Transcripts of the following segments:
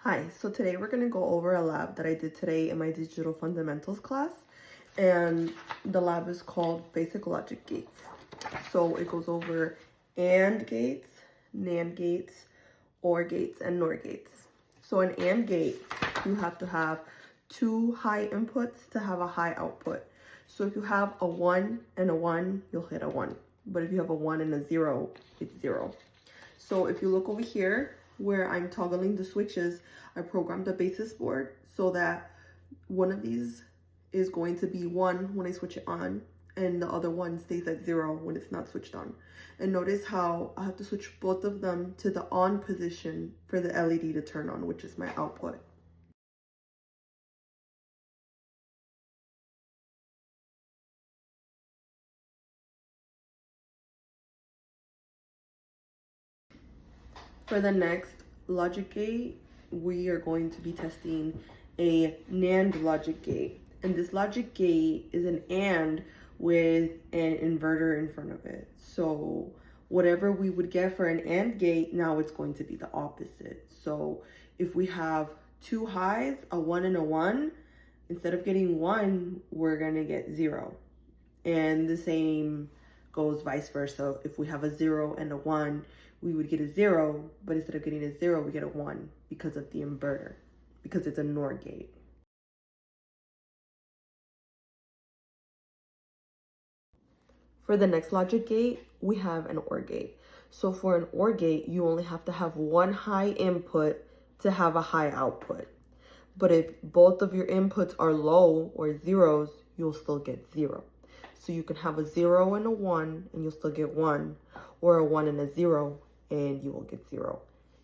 Hi, so today we're going to go over a lab that I did today in my Digital Fundamentals class, and the lab is called Basic Logic Gates. So it goes over AND gates, NAND gates, OR gates, and NOR gates. So an AND gate, you have to have two high inputs to have a high output. So if you have a 1 and a 1, you'll hit a 1. But if you have a 1 and a 0, it's 0. So if you look over here, where I'm toggling the switches, I programmed the basis board so that one of these is going to be 1 when I switch it on, and the other one stays at 0 when it's not switched on. And notice how I have to switch both of them to the on position for the LED to turn on, which is my output. For the next logic gate, we are going to be testing a NAND logic gate. And this logic gate is an AND with an inverter in front of it. So whatever we would get for an AND gate, now it's going to be the opposite. So if we have two highs, a 1 and a 1, instead of getting 1, we're going to get 0. And the same goes vice versa. If we have a 0 and a 1, we would get a 0, but instead of getting a 0, we get a 1 because of the inverter, because it's a NOR gate. For the next logic gate, we have an OR gate. So for an OR gate, you only have to have one high input to have a high output. But if both of your inputs are low or zeros, you'll still get 0. So you can have a 0 and a 1 and you'll still get 1, or a 1 and a 0 and you will get 0.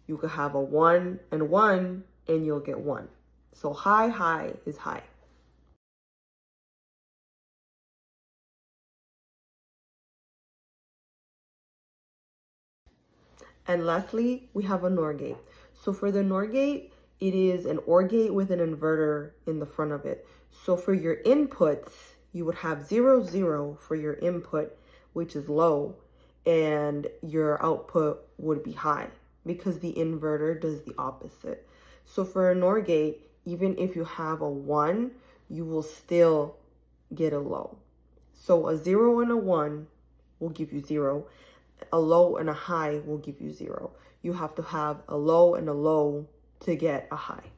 You could have a 1 and 1 and you'll get 1. So high is high. And lastly, we have a NOR gate. So for the NOR gate, it is an OR gate with an inverter in the front of it. So for your inputs, you would have 0, 0 for your input, which is low, and your output would be high because the inverter does the opposite. So for a NOR gate, even if you have a 1, you will still get a low. So a 0 and a 1 will give you 0. A low and a high will give you 0. You have to have a low and a low to get a high.